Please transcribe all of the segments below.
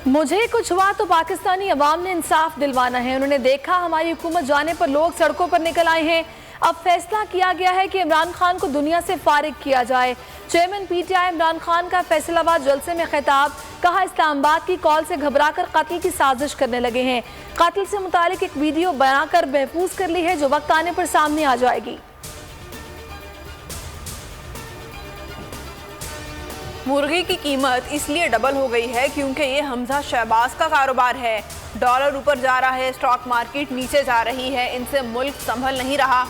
मुझे कुछ हुआ तो पाकिस्तानी अवाम ने इंसाफ दिलवाना है। उन्होंने देखा हमारी हुकूमत जाने पर लोग सड़कों पर निकल आए हैं। अब फैसला किया गया है कि इमरान खान को दुनिया से फारिग किया जाए। चेयरमैन पीटीआई इमरान खान का फैसलाबाद जलसे में खिताब, कहा इस्लामाबाद की कॉल से घबराकर कत्ल की साजिश करने लगे हैं। कत्ल से मुतालिक एक वीडियो बनाकर महफूज कर ली है जो वक्त आने पर सामने आ जाएगी। मुर्गी की कीमत इसलिए डबल हो गई है क्योंकि ये हमजा शहबाज का कारोबार है। डॉलर ऊपर जा रहा है, स्टॉक मार्केट नीचे जा रही है, इनसे मुल्क संभल नहीं रहा।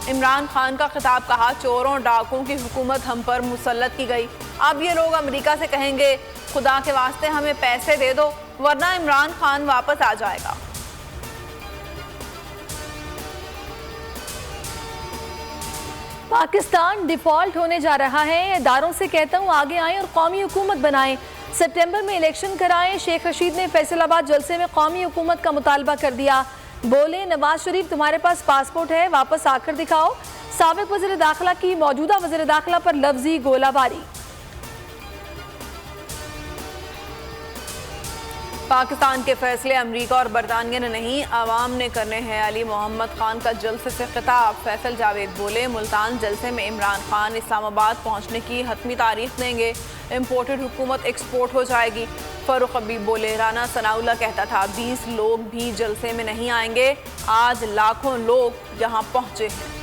इमरान खान का खिताब, कहा चोरों डाकुओं की हुकूमत हम पर मुसल्लत की गई। अब ये लोग अमेरिका से कहेंगे खुदा के वास्ते हमें पैसे दे दो वरना इमरान खान वापस आ जाएगा। पाकिस्तान डिफॉल्ट होने जा रहा है। इदारों से कहता हूँ आगे आएं और कौमी हुकूमत बनाएं। सितंबर में इलेक्शन कराएं। शेख रशीद ने फैसलाबाद जलसे में कौमी हुकूमत का मुतालबा कर दिया। बोले नवाज शरीफ तुम्हारे पास पासपोर्ट है, वापस आकर दिखाओ। साबिक वज़ीर दाखिला की मौजूदा वज़ीर दाखिला पर लफ्जी गोलाबारी। पाकिस्तान के फैसले अमेरिका और बरतानिया ने नहीं, अवाम ने करने हैं। अली मोहम्मद खान का जलसे से खिताब, फैसल जावेद बोले मुल्तान जलसे में इमरान खान इस्लामाबाद पहुंचने की हतमी तारीख देंगे। इम्पोर्टेड हुकूमत एक्सपोर्ट हो जाएगी। फरूख हबीब बोले राना सनाउल्लाह कहता था 20 लोग भी जलसे में नहीं आएंगे, आज लाखों लोग यहाँ पहुंचे हैं।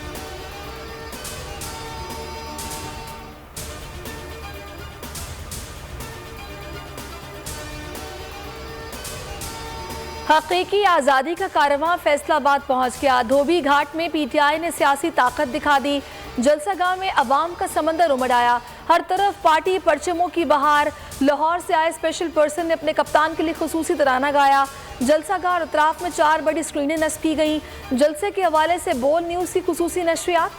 हकीकी आज़ादी का कारवां फैसलाबाद पहुंच गया। धोबी घाट में पीटीआई ने सियासी ताकत दिखा दी। जलसागाह में अवाम का समंदर उमड़ आया। हर तरफ पार्टी परचमों की बहार। लाहौर से आए स्पेशल पर्सन ने अपने कप्तान के लिए खुसूसी तराना गाया। जलसागाह और अतराफ में 4 बड़ी स्क्रीनें नस्ब की गईं। जलसे के हवाले से बोल न्यूज़ की खुसूसी नशरियात।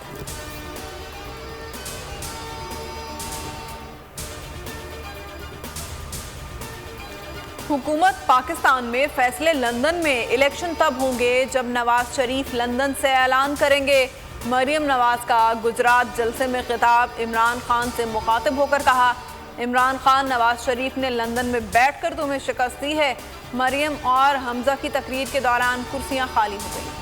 हुकूमत पाकिस्तान में फैसले लंदन में। इलेक्शन तब होंगे जब नवाज शरीफ लंदन से ऐलान करेंगे। मरियम नवाज का गुजरात जलसे में खिताब, इमरान खान से मुखातिब होकर कहा इमरान खान नवाज शरीफ ने लंदन में बैठकर तुम्हें शिकस्त दी है। मरियम और हमजा की तकरीर के दौरान कुर्सियां खाली हो गई।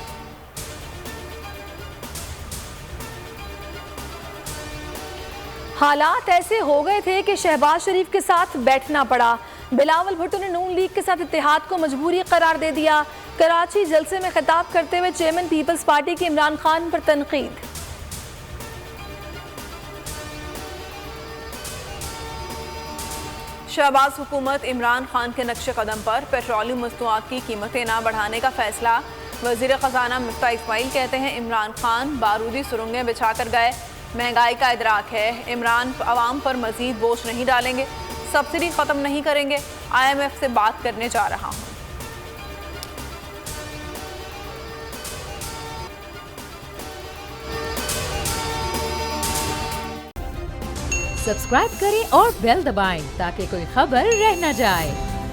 हालात ऐसे हो गए थे कि शहबाज शरीफ के साथ बैठना पड़ा। बिलावल भुट्टो ने नून लीग के साथ इत्तेहाद को मजबूरी करार दे दिया। कराची जलसे में खिताब करते हुए चेयरमैन पीपल्स पार्टी के इमरान खान पर तनकीद। शहबाज हुकूमत इमरान खान के नक्शे कदम पर पेट्रोलियम मस्तूआत की कीमतें न बढ़ाने का फैसला। वजीर खजाना मिफ्ता इस्माइल कहते हैं इमरान खान बारूदी सुरंगें बिछा कर गए। महंगाई का इदराक है, इमरान अवाम पर मजीद बोझ नहीं डालेंगे, सब्सिडी खत्म नहीं करेंगे, IMF से बात करने जा रहा हूं। सब्सक्राइब करें और बेल दबाएं ताकि कोई खबर रह न जाए।